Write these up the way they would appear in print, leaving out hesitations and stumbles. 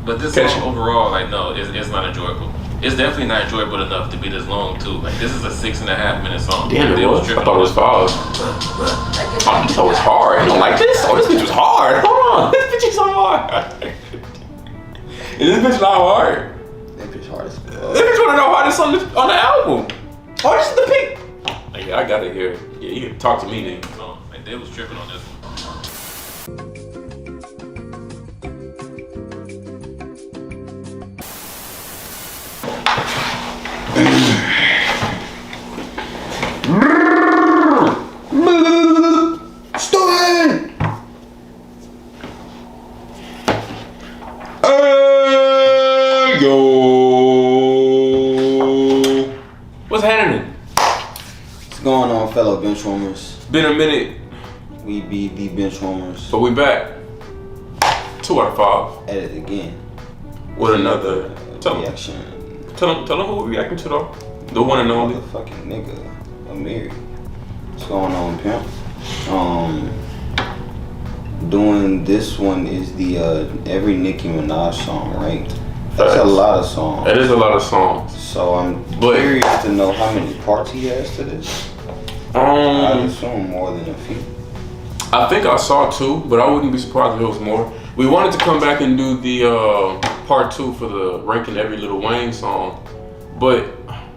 But this song overall, like, no, it's not enjoyable. It's definitely not enjoyable enough to be this long too. Like, this is a 6.5 minute song. Damn, it was. I thought it was 5. I thought it was hard. I don't like this. Oh, this bitch was hard. Hold on, this bitch is so hard. Is this bitch not hard? That bitch hard as fuck. This bitch one of the hardest on the album. Oh, this is the pink. Yeah, I got it here. Yeah, you can talk to me then. Oh, like, they was tripping on this one. What's happening? What's going on, fellow benchwarmers? Been a minute, We be the benchwarmers. but we back. 2 out of 5 At it again. with another. Tell them reaction. who we reacting to though. The one and only. Motherfucking nigga, Amir. What's going on, pimp? Doing this one is the every Nicki Minaj song ranked. That's a lot of songs. It is a lot of songs. So I'm curious to know how many parts he has to this. I'd assume more than a few. I think I saw 2, but I wouldn't be surprised if it was more. We wanted to come back and do the part 2 for the ranking every Lil Wayne song, but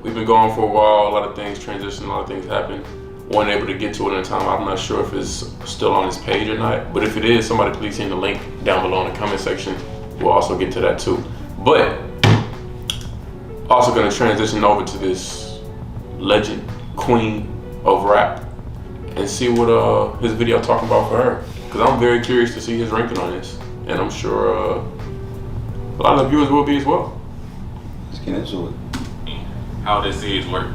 we've been going for a while. A lot of things transition, a lot of things happen. Weren't able to get to it in time. I'm not sure if it's still on his page or not, but if it is, somebody please send the link down below in the comment section. We'll also get to that too. But also gonna transition over to this legend, queen of rap, and see what his video talking about for her. Cause I'm very curious to see his ranking on this, and I'm sure a lot of the viewers will be as well. Let's get into it. How this series works.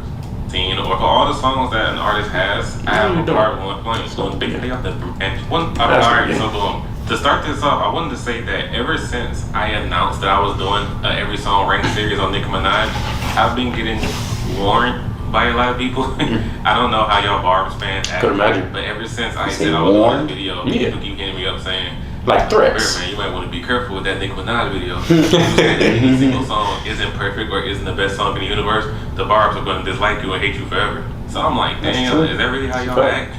Or for all the songs that an artist has, I have a part 1 playing. So alright, so boom. To start this off, I wanted to say that ever since I announced that I was doing every song ranked series on Nicki Minaj, I've been getting warned by a lot of people. I don't know how y'all Barb's fans act. Could imagine. But ever since I said I was doing this video, people keep hitting me up saying, like threats. Man, you might want to be careful with that Nicki Minaj video. You say that any single song isn't perfect or isn't the best song in the universe, the Barbs are going to dislike you and hate you forever. So I'm like, damn, is that really how y'all act?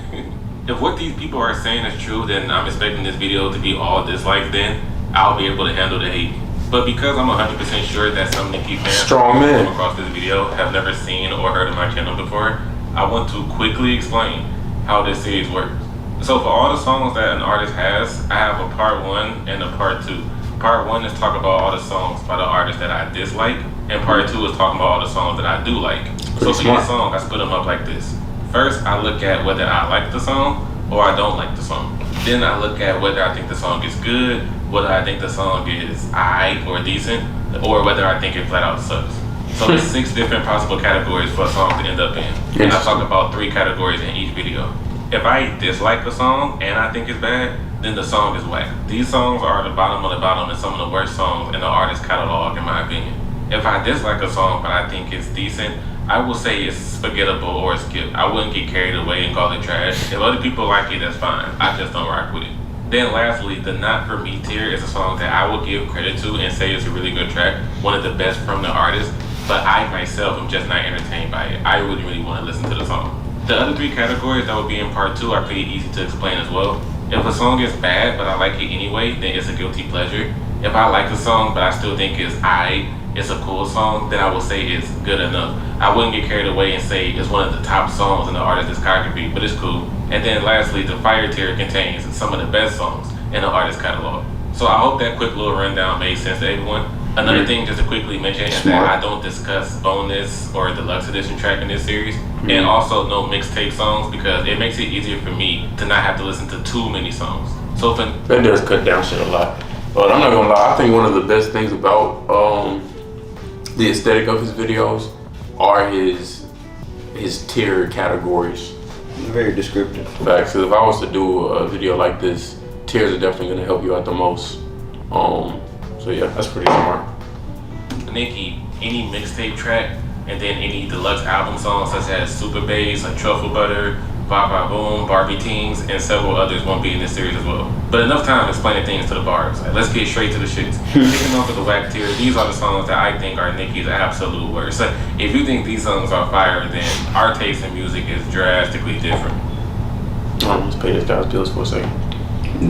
If what these people are saying is true, then I'm expecting this video to be all dislikes, then I'll be able to handle the hate. But because I'm 100% sure that some Nicki fans who come across this video have never seen or heard of my channel before, I want to quickly explain how this series works. So for all the songs that an artist has, I have a part 1 and a part 2. Part 1 is talk about all the songs by the artist that I dislike, and part 2 is talking about all the songs that I do like. So for each song, I split them up like this. First, I look at whether I like the song or I don't like the song. Then I look at whether I think the song is good, whether I think the song is aight or decent, or whether I think it flat out sucks. So there's 6 different possible categories for a song to end up in. And I talk about 3 categories in each video. If I dislike a song and I think it's bad, then the song is whack. These songs are the bottom of the bottom and some of the worst songs in the artist's catalog, in my opinion. If I dislike a song but I think it's decent, I will say it's forgettable or skip. I wouldn't get carried away and call it trash. If other people like it, that's fine. I just don't rock with it. Then lastly, the not for me tier is a song that I will give credit to and say it's a really good track, one of the best from the artist, but I myself am just not entertained by it. I wouldn't really want to listen to the song. The other 3 categories that would be in part 2 are pretty easy to explain as well. If a song is bad but I like it anyway, then it's a guilty pleasure. If I like the song but I still think it's it's a cool song, then I will say it's good enough. I wouldn't get carried away and say it's one of the top songs in the artist's discography, but it's cool. And then lastly, the fire tier contains some of the best songs in the artist's catalog. So I hope that quick little rundown made sense to everyone. Another thing just to quickly mention is that I don't discuss bonus or deluxe edition track in this series, and also no mixtape songs, because it makes it easier for me to not have to listen to too many songs. So if that does cut down shit a lot. But I'm not gonna lie, I think one of the best things about the aesthetic of his videos are his tier categories. Very descriptive. Facts. So if I was to do a video like this, tiers are definitely gonna help you out the most. So yeah, that's pretty smart. Nicki, any mixtape track, and then any deluxe album songs such as Super Bass, like Truffle Butter, Ba Ba Boom, Barbie Teens, and several others won't be in this series as well. But enough time explaining things to the barbs. Like, let's get straight to the shits. Kicking off with the whack tier, these are the songs that I think are Nicki's absolute worst. Like, if you think these songs are fire, then our taste in music is drastically different. I almost pay this guy's bills for a second.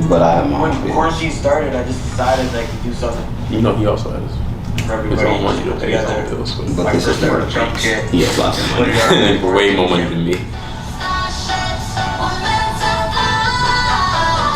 But I have my When own quarantine started, I just decided like to do something You know he also has for his everybody own money to pay his own together. bills with. But this is Like, never Trump kid. He has lots of money. Way more money than me.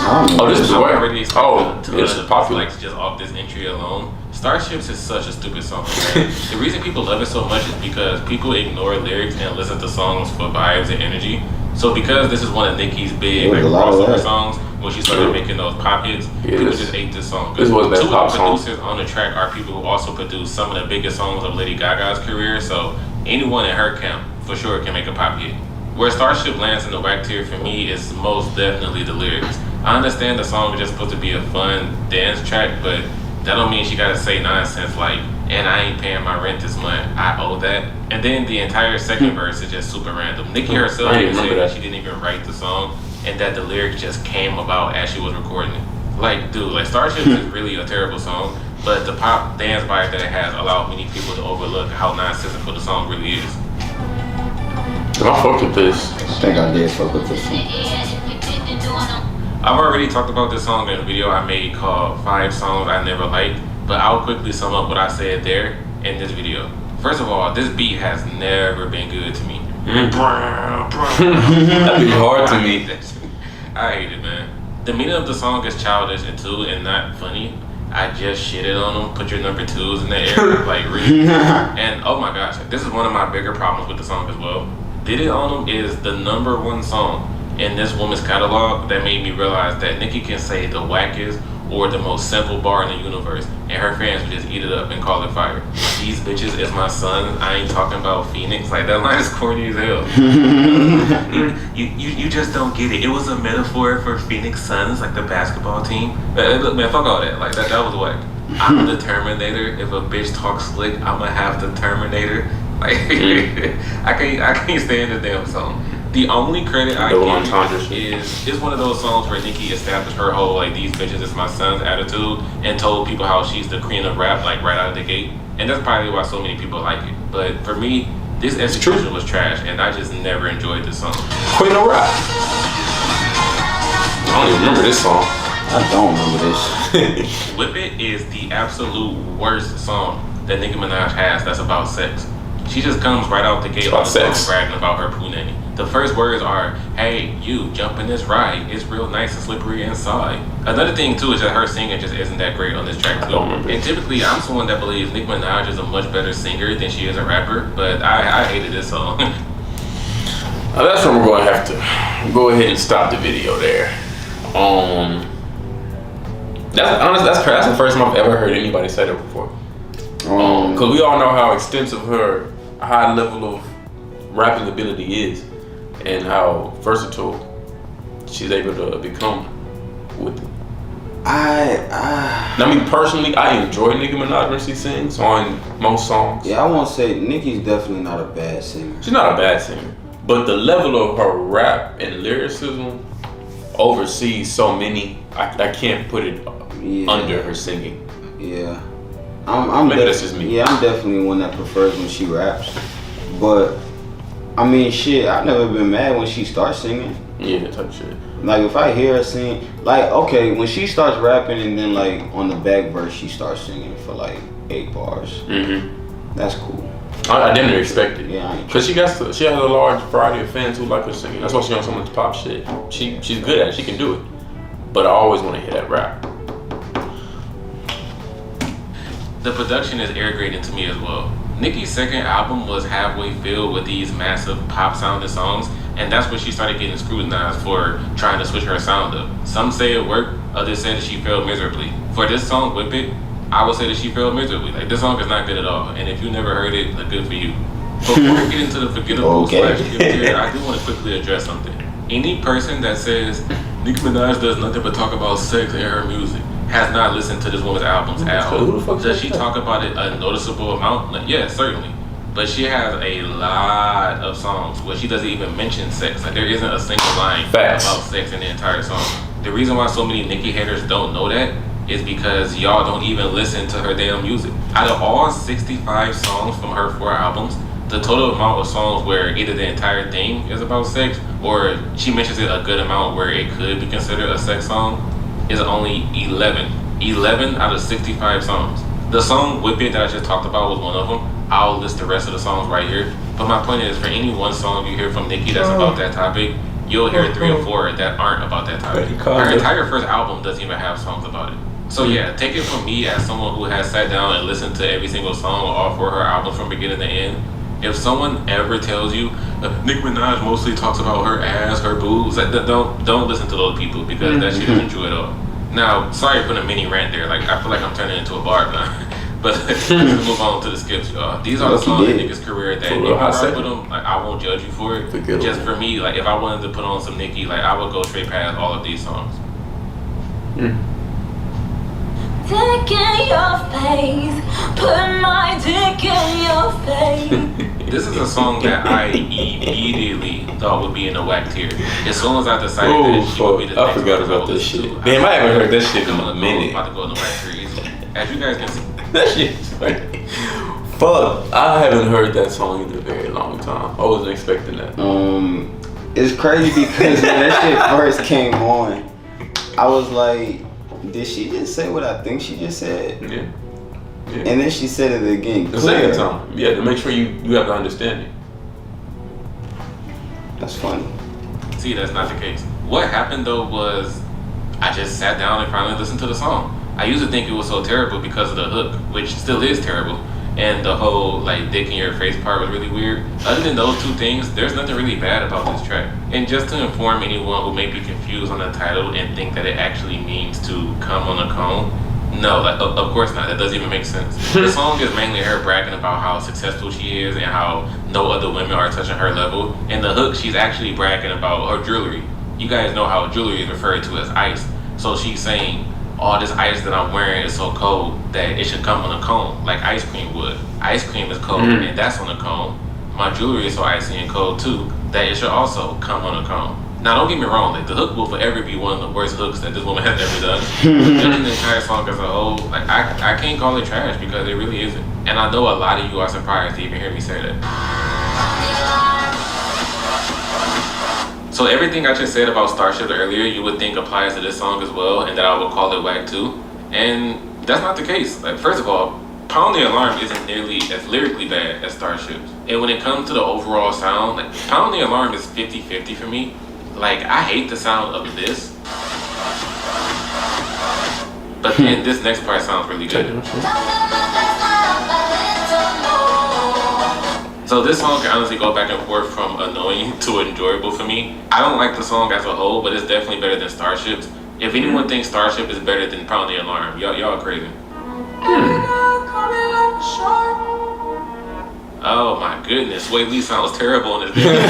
Oh, this is I'm what? already Oh, to it's popular. like just off this entry alone. Starships is such a stupid song. Man. The reason people love it so much is because people ignore lyrics and listen to songs for vibes and energy. So because this is one of Nicki's big like There was a lot of crossover that. songs, when she started making those pop hits, people this- just ate this song. this was that Two pop of the song. producers on the track are people who also produced some of the biggest songs of Lady Gaga's career. So anyone in her camp for sure can make a pop hit. Where Starship lands in the whack tier for me is most definitely the lyrics. I understand the song is just supposed to be a fun dance track, but that don't mean she gotta say nonsense like, and I ain't paying my rent this month, I owe that. And then the entire second verse is just super random. Nicki herself I didn't even said remember that that. she didn't even write the song and that the lyrics just came about as she was recording it. Like, dude, like Starship is really a terrible song, but the pop dance vibe that it has allowed many people to overlook how nonsensical the song really is. And I fucked with this. I think I did fuck with this one. I've already talked about this song in a video I made called 5 Songs I Never Liked, but I'll quickly sum up what I said there in this video. First of all, this beat has never been good to me. That'd be hard to me. I hate it, man. The meaning of the song is childish and not funny. I just shitted on them. Put your number 2s in the air, like really. And oh my gosh, this is one of my bigger problems with the song as well. Did It On Them is the #1 song in this woman's catalog that made me realize that Nicki can say the wackest or the most simple bar in the universe, and her fans would just eat it up and call it fire. These bitches is my sons. I ain't talking about Phoenix. Like, that line is corny as hell. you just don't get it. It was a metaphor for Phoenix Suns, like the basketball team. Man, fuck all that. Like, that was whack. I'm the Terminator. If a bitch talks slick, I'ma have the Terminator. Like, I can't stand this damn song. The only credit I give is it's one of those songs where Nicki established her whole like these bitches is my son's attitude and told people how she's the queen of rap like right out of the gate, and that's probably why so many people like it. But for me, this execution was trash, and I just never enjoyed this song. Queen of Rap. I don't even remember this song. I don't remember this. Whip It is the absolute worst song that Nicki Minaj has that's about sex. She just comes right out the gate on the song bragging about her punani. The first words are, hey, you, jump in this ride. It's real nice and slippery inside. Another thing, too, is that her singing just isn't that great on this track, too. And typically, I'm someone that believes Nicki Minaj is a much better singer than she is a rapper, but I hated this song. That's when we're going to have to go ahead and stop the video there. That's the first time I've ever heard anybody say that before. Because we all know how extensive her high level of rapping ability is and how versatile she's able to become with it. I mean, personally, I enjoy Nicki Minaj when she sings on most songs. Yeah, I won't say Nicki's definitely not a bad singer. She's not a bad singer, but the level of her rap and lyricism oversees so many. I can't put it under her singing. Yeah. Maybe that's just me. Yeah, I'm definitely one that prefers when she raps. But, I mean, shit, I've never been mad when she starts singing. Yeah, type shit. Like, if I hear her sing, like, okay, when she starts rapping and then, like, on the back verse, she starts singing for, like, 8 bars. Mm-hmm. That's cool. I didn't expect it. Yeah, because she has a large variety of fans who like her singing. That's why she on so much pop shit. She's good at it. She can do it. But I always want to hear that rap. The production is irritating to me as well. Nicki's second album was halfway filled with these massive pop sounding songs, and that's when she started getting scrutinized for trying to switch her sound up. Some say it worked, others say that she failed miserably. For this song, Whip It, I would say that she failed miserably. Like, this song is not good at all, and if you never heard it, like, good for you. Before we get into the forgettable slash tier, I do want to quickly address something. Any person that says Nicki Minaj does nothing but talk about sex in her music has not listened to this woman's albums at all. Does she talk about it a noticeable amount? Like, yeah, certainly. but she has a lot of songs where she doesn't even mention sex. Like there isn't a single line about sex in the entire song. The reason why so many Nicki haters don't know that is because y'all don't even listen to her damn music. Out of all 65 songs from her 4 albums, the total amount of songs where either the entire thing is about sex or she mentions it a good amount where it could be considered a sex song is only 11. 11 out of 65 songs. The song Whip It that I just talked about was one of them. I'll list the rest of the songs right here. But my point is, for any one song you hear from Nicki that's about that topic, you'll hear 3 or 4 that aren't about that topic. Her entire first album doesn't even have songs about it. So yeah, take it from me as someone who has sat down and listened to every single song on all 4 of her albums from beginning to end. If someone ever tells you Nicki Minaj mostly talks about her ass, her boobs, like, don't listen to those people because that shit isn't true at all. Now, sorry for the mini rant there. Like I feel like I'm turning into a bar now. But let's move on to the skips, y'all. These are the songs in Nicki's career that if you rock with them, like I won't judge you for it. Just for me, like if I wanted to put on some Nicki, like I would go straight past all of these songs. Dick in your face, put my dick in your face. This is a song that I immediately thought would be in the whack tier. As soon as I decided that she would be the next I forgot about this shit. Damn, I haven't heard that shit in a minute. I'm about to go in the whack tier easily. As you guys can see. That shit's funny. Fuck, I haven't heard that song in a very long time. I wasn't expecting that. It's crazy because when that shit first came on, I was like, did she just say what I think she just said? Yeah. And then she said it again. The second time. Yeah, to make sure you have the understanding. That's funny. See, that's not the case. What happened though was I just sat down and finally listened to the song. I used to think it was so terrible because of the hook, which still is terrible. And the whole like dick in your face part was really weird. Other than those 2 things, there's nothing really bad about this track. And just to inform anyone who may be confused on the title and think that it actually means to come on a cone, no, like, of course not. That doesn't even make sense. The song is mainly her bragging about how successful she is and how no other women are touching her level. And the hook, she's actually bragging about her jewelry. You guys know how jewelry is referred to as ice. So she's saying, all this ice that I'm wearing is so cold that it should come on a cone, like ice cream would. Ice cream is cold and that's on a cone. My jewelry is so icy and cold too that it should also come on a cone. Now don't get me wrong, like the hook will forever be one of the worst hooks that this woman has ever done. Judging the entire song as a whole, like I can't call it trash because it really isn't. And I know a lot of you are surprised to even hear me say that. So everything I just said about Starship earlier, you would think applies to this song as well, and that I would call it whack too. And that's not the case. Like first of all, Pound the Alarm isn't nearly as lyrically bad as Starships. And when it comes to the overall sound, like Pound the Alarm is 50-50 for me. Like I hate the sound of this, but then this next part sounds really good. So this song can honestly go back and forth from annoying to enjoyable for me. I don't like the song as a whole, but it's definitely better than Starships. If anyone thinks Starship is better than Pound the Alarm, y'all are crazy. Oh my goodness, Sway Lee sounds terrible in this video.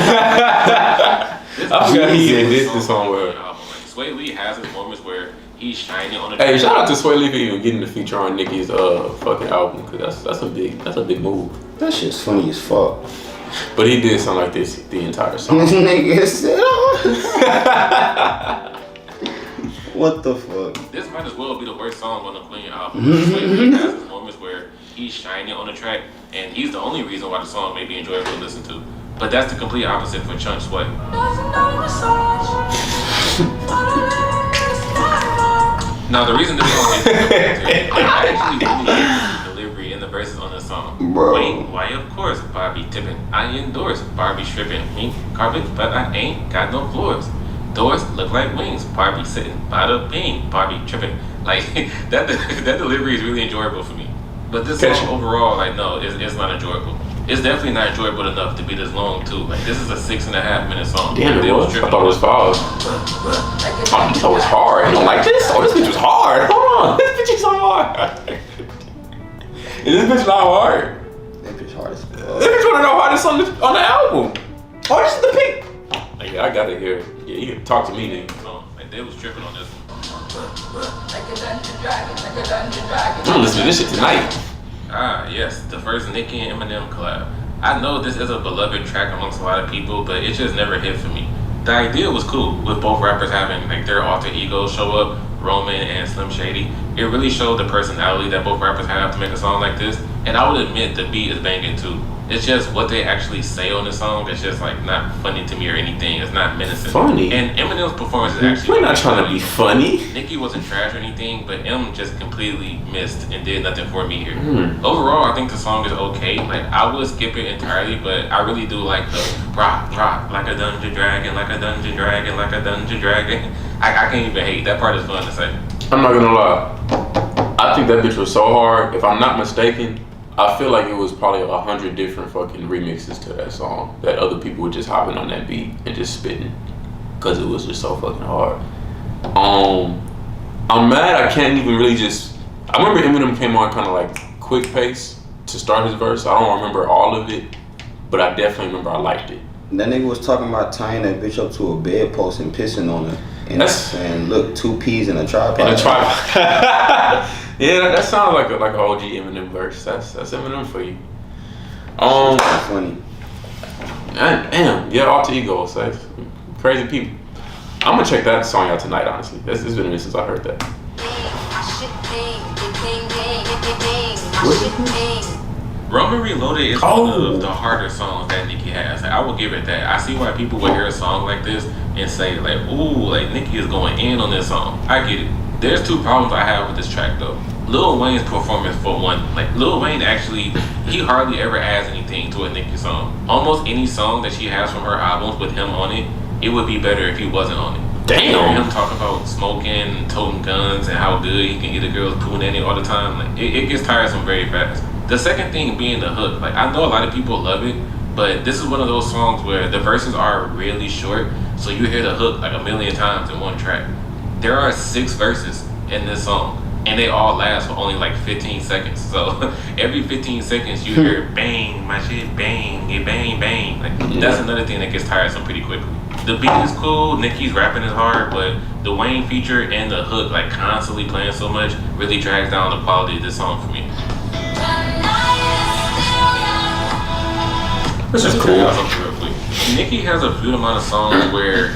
I forgot he did this song well. Sway Lee has his moments where he's shining on the Hey, shout out to Sway Lee for even getting the feature on Nicki's fucking album, cause that's a big move. That shit's funny as fuck. But he did sound like this the entire song. This nigga said, what the fuck? This might as well be the worst song on the Queen album. Sway Lee has his moments where he's shining on the track, and he's the only reason why the song may be enjoyable to listen to. But that's the complete opposite for Chunk Sway. Now the reason this song is I actually really like the delivery and the verses on this song. Bro. Wait, why of course Barbie tipping. I endorse Barbie stripping. Pink carpet, but I ain't got no floors. Doors look like wings. Barbie sitting by the beam. Barbie tripping. Like that delivery is really enjoyable for me. But this song overall, like no, it's not enjoyable. It's definitely not enjoyable enough to be this long too. Like this is a 6.5 minute song. Damn, it was. I thought it was fast. I thought it was hard. I don't like this. Oh, this bitch was hard. Hold on, this bitch is hard. Is this bitch not hard? That bitch hard as fuck. This bitch one of the hardest on the album. Oh, this is the pick. Like, yeah, I gotta hear it. Yeah, you can talk to me, nigga. So, like they was tripping on this one. I'm gonna listen to this shit tonight. Ah, yes, the first Nicki and Eminem collab. I know this is a beloved track amongst a lot of people, but it just never hit for me. The idea was cool with both rappers having like their alter egos show up, Roman and Slim Shady. It really showed the personality that both rappers have to make a song like this. And I would admit the beat is banging too. It's just what they actually say on the song. It's just like not funny to me or anything. It's not menacing. Funny. And Eminem's performance is actually. We're not trying to be funny. Nicki wasn't trash or anything, but M just completely missed and did nothing for me here. Overall, I think the song is okay. Like I would skip it entirely, but I really do like the rock like a dungeon dragon, like a dungeon dragon, like a dungeon dragon. I can't even hate. That part is fun to say. I'm not gonna lie. I think that bitch was so hard. If I'm not mistaken, I feel like it was probably 100 different fucking remixes to that song that other people were just hopping on that beat and just spitting because it was just so fucking hard. I'm mad I can't even really just. I remember Eminem came on kind of like quick pace to start his verse. I don't remember all of it, but I definitely remember I liked it. That nigga was talking about tying that bitch up to a bedpost and pissing on her. And saying, look, 2 peas in a tripod. Yeah, that sounds like a OG Eminem verse. That's Eminem for you. Funny. Damn, yeah, alter ego, say crazy people. I'm gonna check that song out tonight. Honestly, it's been a minute since I heard that. Roman Reloaded is one of the harder songs that Nicki has. Like, I will give it that. I see why people would hear a song like this and say like, ooh, like Nicki is going in on this song. I get it. There's 2 problems I have with this track though. Lil Wayne's performance for one. Like Lil Wayne actually, he hardly ever adds anything to a Nicki song. Almost any song that she has from her albums with him on it, it would be better if he wasn't on it. Damn. Him talk about smoking, toting guns, and how good he can get the girls punani all the time. Like it gets tiresome very fast. The second thing being the hook. Like I know a lot of people love it, but this is one of those songs where the verses are really short, so you hear the hook like a million times in one track. There are 6 verses in this song, and they all last for only like 15 seconds. So every 15 seconds you hear bang, my shit, bang, it bang, bang. Like that's another thing that gets tiresome pretty quickly. The beat is cool, Nicki's rapping is hard, but the Wayne feature and the hook like constantly playing so much really drags down the quality of this song for me. This is cool. Nicki has a good amount of songs where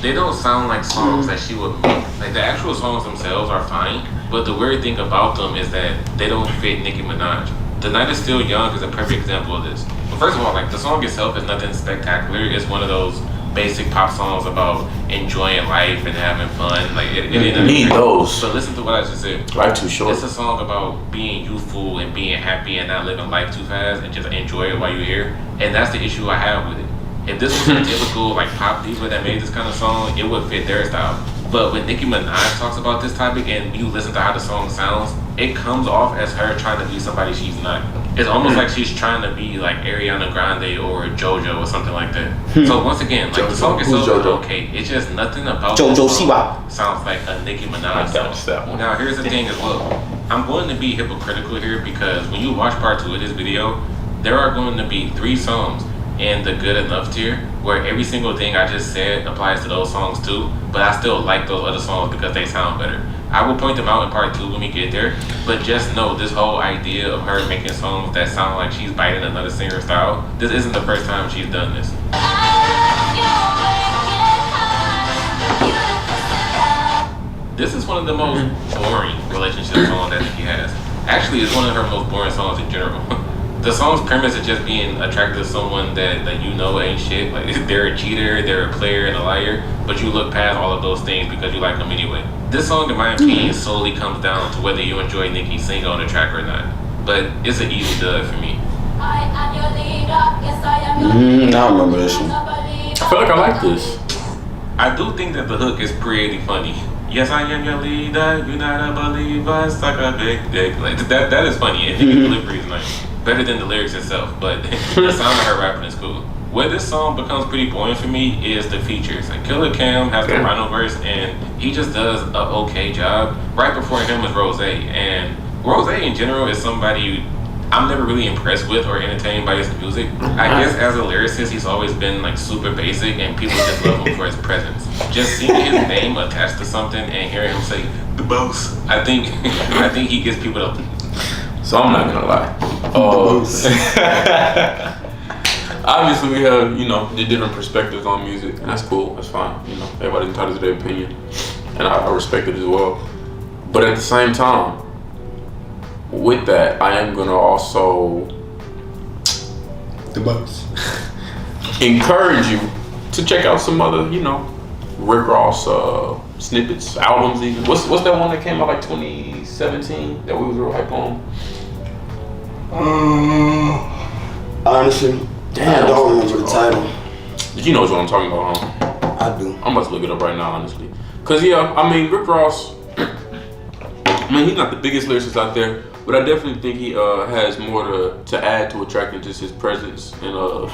they don't sound like songs that she would make. Like the actual songs themselves are fine, but the weird thing about them is that they don't fit Nicki Minaj. The Night Is Still Young is a perfect example of this. But first of all, like the song itself is nothing spectacular. It's one of those basic pop songs about enjoying life and having fun. Like it need those. So listen to what I just said. Life too short. It's a song about being youthful and being happy and not living life too fast and just enjoy it while you're here. And that's the issue I have with it. If this was a typical like pop diva that made this kind of song, it would fit their style. But when Nicki Minaj talks about this topic and you listen to how the song sounds, it comes off as her trying to be somebody she's not. It's almost like she's trying to be like Ariana Grande or JoJo or something like that. So once again, like the song itself is okay. It's just nothing about JoJo this song sounds like a Nicki Minaj song. Now here's the thing as well. I'm going to be hypocritical here because when you watch part 2 of this video, there are going to be 3 songs in the good enough tier where every single thing I just said applies to those songs too, but I still like those other songs because they sound better. I will point them out in part 2 when we get there, but just know this whole idea of her making songs that sound like she's biting another singer's style, this isn't the first time she's done this. This is one of the most boring relationship songs that Nicki has. Actually, it's one of her most boring songs in general. The song's premise is just being attracted to someone that you know ain't shit. Like they're a cheater, they're a player and a liar, but you look past all of those things because you like them anyway. This song, in my opinion, solely comes down to whether you enjoy Nicki singing on the track or not. But it's an easy dub for me. I remember this one. I feel like I like this. I do think that the hook is pretty funny. Yes, I am your leader, you're not a believer, suck a big dick. Like that is funny, and Nicki's delivery is nice. Better than the lyrics itself, but the sound of her rapping is cool. Where this song becomes pretty boring for me is the features. Like Killer Cam has the Rhino verse, and he just does an okay job. Right before him is Rose, and Rose in general is somebody I'm never really impressed with or entertained by his music. I guess as a lyricist, he's always been like super basic, and people just love him for his presence. Just seeing his name attached to something and hearing him say the boss, I think he gets people to. So I'm not gonna lie. Obviously, we have, the different perspectives on music, and that's cool. That's fine. Everybody's entitled to their opinion, and I respect it as well. But at the same time, with that, I am gonna also encourage you to check out some other, Rick Ross snippets, albums. Even what's that one that came out like 2017 that we was real hype on? Honestly, I don't remember the title. You know what I'm talking about, huh? I do. I'm about to look it up right now, honestly. Cause Rick Ross. He's not the biggest lyricist out there, but I definitely think he has more to add to a track than just his presence and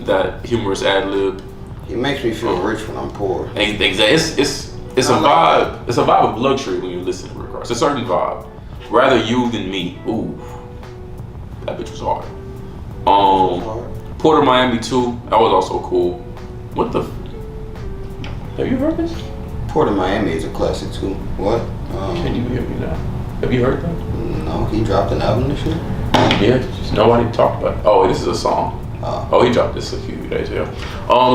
that humorous ad lib. He makes me feel rich when I'm poor. Exactly. It's a vibe. It's a vibe of luxury when you listen to Rick Ross. It's a certain vibe. Rather you than me. Ooh, that bitch was hard. Port of Miami 2. That was also cool. What the? Have you heard this? Port of Miami is a classic too. What? Can you hear me now? Have you heard that? No, he dropped an album this year. Yeah, just nobody talked about it. Oh, this is a song. He dropped this a few days ago.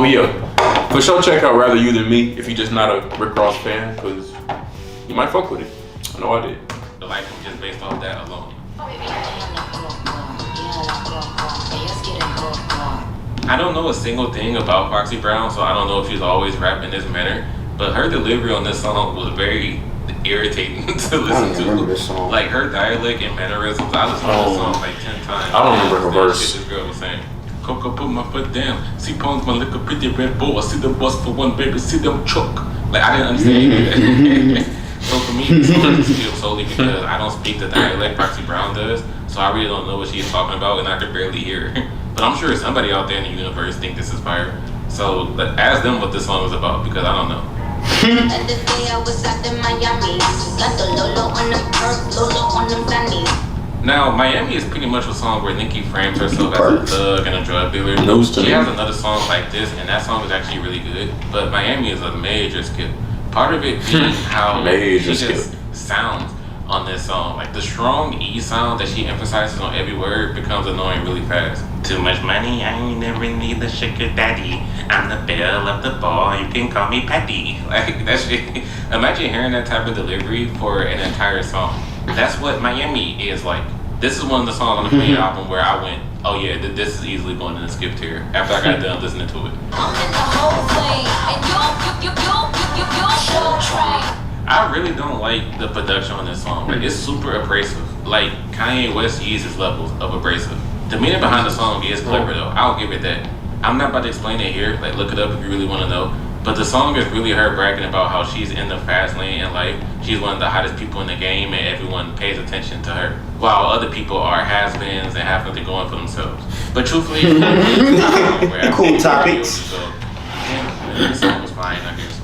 Yeah. For sure, check out Rather You Than Me if you're just not a Rick Ross fan, because you might fuck with it. I know I did. The life was just based off that alone. I don't know a single thing about Foxy Brown, so I don't know if she's always rapping this manner. But her delivery on this song was very irritating to listen I don't to. remember this song. Like her dialect and mannerisms. I listened to this song like 10 times. I don't remember her verse. Shit this girl was saying. Coco put my foot down. See Pons my liquor pretty red bull. I see the bus for one baby. See them choke. Like I didn't understand any of that. So for me, this song is still solely because I don't speak the dialect Foxy Brown does. So I really don't know what she's talking about, and I could barely hear her. But I'm sure somebody out there in the universe think this is fire. So ask them what this song is about, because I don't know. And the day I was out in Miami, got the Lolo on them perk, Lolo on them panties. Now, Miami is pretty much a song where Nicki frames herself as a thug and a drug dealer. She has another song like this, and that song is actually really good. But Miami is a major skip. Part of it being how she just sounds on this song. Like the strong E sound that she emphasizes on every word becomes annoying really fast. Too much money, I ain't never need the sugar daddy. I'm the belle of the ball, you can call me Patty. Like that shit. Imagine hearing that type of delivery for an entire song. That's what Miami is like. This is one of the songs on the Queen album where I went, oh yeah, this is easily going in the skip tier after I got done listening to it. I'm in the whole thing, and you show train. I really don't like the production on this song. Like, it's super abrasive. Like Kanye West Yeezus levels of abrasive. The meaning behind the song is clever though. I'll give it that. I'm not about to explain it here. Like, look it up if you really want to know. But the song is really her bragging about how she's in the fast lane in life. She's one of the hottest people in the game, and everyone pays attention to her, while other people are has-beens and have nothing going for themselves. But truthfully, cool topics. So, yeah, this song was fine, I guess.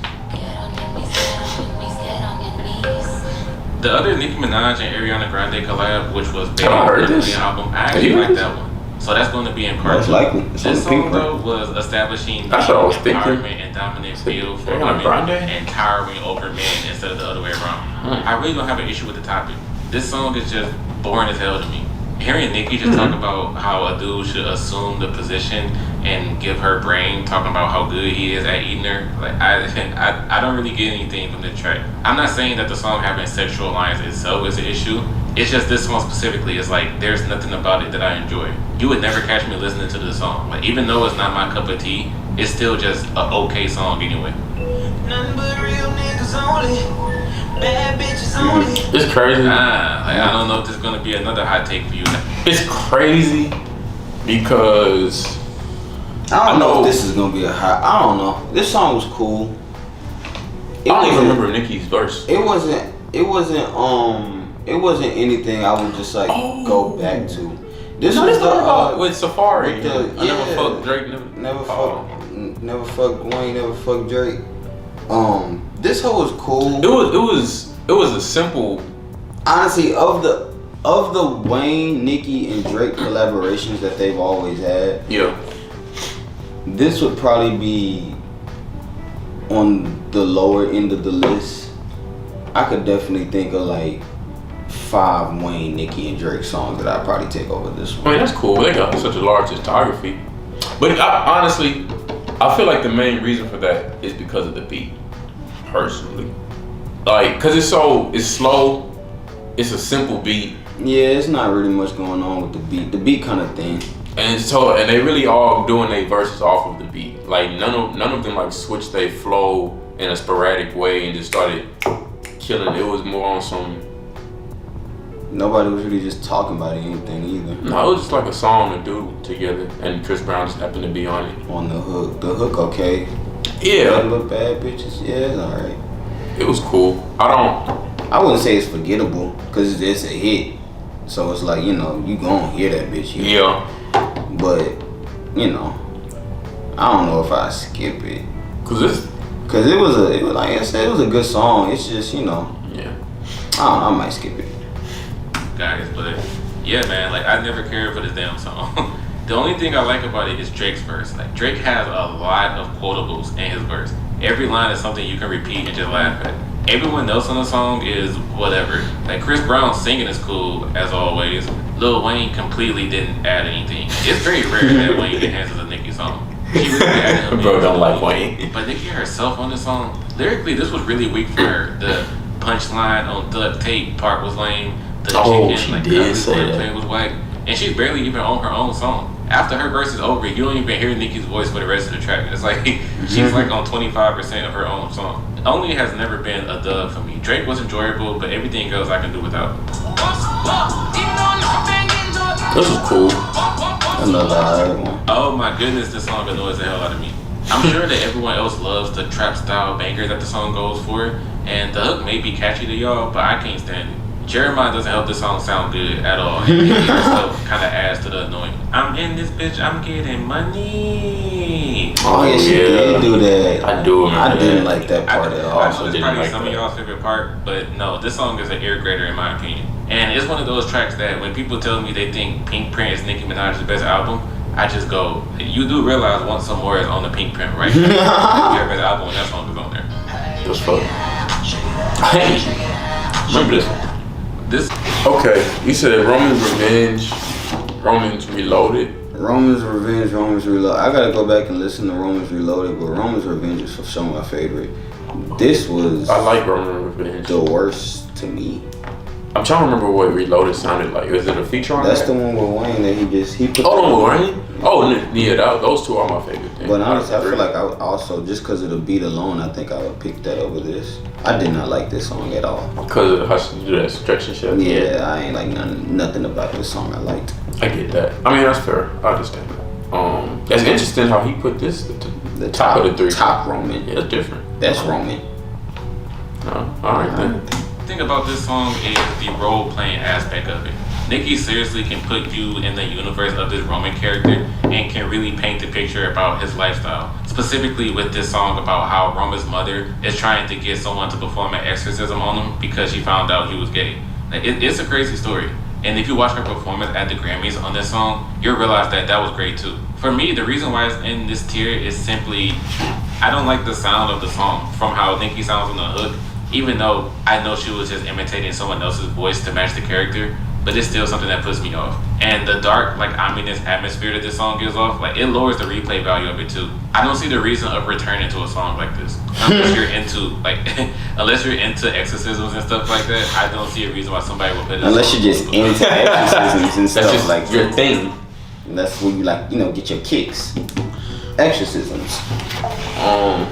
The other Nicki Minaj and Ariana Grande collab, which was based on the album, I actually like that one. So that's going to be in part 2. This song though was establishing the empowerment and dominant feel for women and towering over men instead of the other way around. I really don't have an issue with the topic. This song is just boring as hell to me. Hearing Nicki just talk about how a dude should assume the position and give her brain, talking about how good he is at eating her, like I don't really get anything from the track. I'm not saying that the song having sexual lines itself is an issue. It's just this one specifically is like there's nothing about it that I enjoy. You would never catch me listening to this song. Like even though it's not my cup of tea, it's still just an okay song anyway. Nothing but real niggas only. Bad bitches only. It's crazy. I don't know if this is gonna be another hot take for you. It's crazy because I don't know if this is gonna be a hot. I don't know. This song was cool. I don't even remember Nicki's verse. It wasn't anything I would just like go back to. This was the with Safari. With I never fucked Drake. Never fucked Wayne. Never fucked Drake. This hoe was cool. It was a simple. Honestly, of the Wayne, Nicki, and Drake collaborations that they've always had, this would probably be on the lower end of the list. I could definitely think of like 5 Wayne, Nicki, and Drake songs that I'd probably take over this one. I mean, that's cool. They got such a large discography. But honestly, I feel like the main reason for that is because of the beat. Personally, like, cause it's slow. It's a simple beat. Yeah, it's not really much going on with the beat. The beat kind of thing. And they really all doing their verses off of the beat. Like none of them like switched their flow in a sporadic way and just started killing. It was more on some. Nobody was really just talking about anything either. No, it was just like a song to do together, and Chris Brown just happened to be on it. On the hook, okay. Yeah. Bad Look Bad Bitches, yeah, it's alright. It was cool. I wouldn't say it's forgettable, because it's a hit. So it's like, you gon' hear that bitch. Yeah. But, I don't know if I skip it. Cause it was like I said, it was a good song. It's just, Yeah. I might skip it. Guys, but yeah, man, like I never cared for this damn song. The only thing I like about it is Drake's verse. Like Drake has a lot of quotables in his verse. Every line is something you can repeat and just laugh at. Everyone else on the song is whatever. Like Chris Brown singing is cool as always. Lil Wayne completely didn't add anything. It's very rare that Wayne enhances a Nicki song. She really added him. Bro don't like Wayne. But Nicki herself on the song, lyrically, this was really weak for her. The punchline on Duct Tape part was lame. The She did say that. was whack. And she's barely even on her own song. After her verse is over, you don't even hear Nicki's voice for the rest of the track. It's like she's like on 25% of her own song. Only has never been a dub for me. Drake was enjoyable, but everything else I can do without. This was cool. Another alright one. Oh my goodness, this song annoys the hell out of me. I'm sure that everyone else loves the trap style banger that the song goes for, and the hook may be catchy to y'all, but I can't stand it. Jeremiah doesn't help this song sound good at all. And Nicki herself kind of adds to the annoying. I'm in this bitch, I'm getting money. Oh yeah, she did do that. I do. I didn't like that part at all. I know it's probably some of y'all's favorite part, but no, this song is an ear grater in my opinion. And it's one of those tracks that when people tell me they think Pink Print is Nicki Minaj's best album, I just go, you do realize Want Some More is on the Pink Print, right? Your best album when that song is on there. It was fun. Hey, remember this one? Okay, you said Roman's Revenge, Roman's Reloaded. Roman's Revenge, Roman's Reloaded. I gotta go back and listen to Roman's Reloaded, but Roman's Revenge is for sure my favorite. This was. I like Roman's Revenge. The worst to me. I'm trying to remember what Reloaded sounded like. Was it a feature on That's that? the one with Wayne that he put. Oh, Wayne? Oh, yeah, those two are my favorite things. But honestly, I feel like I would also, just because of the beat alone, I think I would pick that over this. I did not like this song at all. Because of how she do that stretch and shit? Yeah, I ain't like nothing about this song I liked. I get that. I mean, that's fair. I understand that. That's interesting how he put this at The top of the three. Top Roman. Yeah, it's different. That's Roman. Alright then. The thing about this song is the role playing aspect of it. Nicki seriously can put you in the universe of this Roman character and can really paint a picture about his lifestyle. Specifically with this song about how Roman's mother is trying to get someone to perform an exorcism on him because she found out he was gay. Like, it's a crazy story. And if you watch her performance at the Grammys on this song, you'll realize that that was great too. For me, the reason why it's in this tier is simply, I don't like the sound of the song from how Nicki sounds on the hook, even though I know she was just imitating someone else's voice to match the character. But it's still something that puts me off. And the dark, like ominous atmosphere that this song gives off, like it lowers the replay value of it too. I don't see the reason of returning to a song like this. Unless you're into exorcisms and stuff like that, I don't see a reason why somebody would put it. Unless you're just into exorcisms and stuff That's just like your that. thing. And that's where you like, get your kicks. Exorcisms.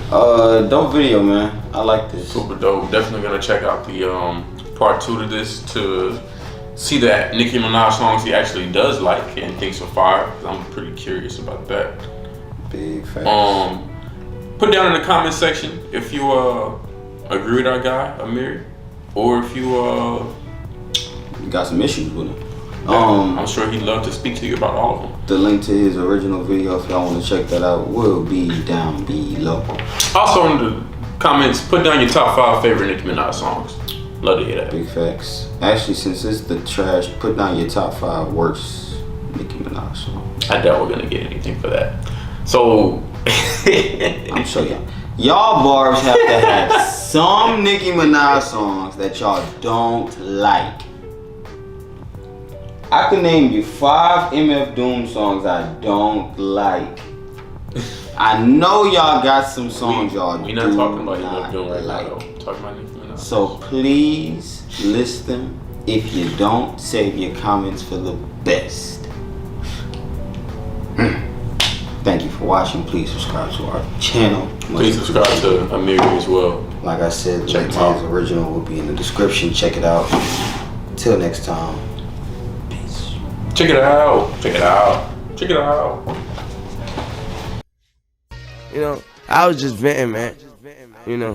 Dope video, man. I like this. Super dope. Definitely gonna check out the part 2 to this to see that Nicki Minaj songs he actually does like and thinks are fire. I'm pretty curious about that. Big facts. Put down in the comment section if you agree with our guy Amir, or if you got some issues with him. I'm sure he'd love to speak to you about all of them. The link to his original video, if y'all want to check that out, will be down below. Also in the comments, put down your top 5 favorite Nicki Minaj songs. Love to hear that. Big facts. Actually, since it's the trash, put down your top 5 worst Nicki Minaj songs. I doubt we're gonna get anything for that. So I'm sure y'all barbs have to have some Nicki Minaj songs that y'all don't like. I can name you 5 MF Doom songs I don't like. I know y'all got some songs y'all we not talking about MF Doom right now, though. Talking about Nicki Minaj. So please list them. If you don't, save your comments for the best. Thank you for watching. Please subscribe to our channel. Please subscribe to Amiri as well. Like I said, Layton's original will be in the description. Check it out. Till next time. Peace. Check it out. Check it out. Check it out. You know, I was just venting, man. You know.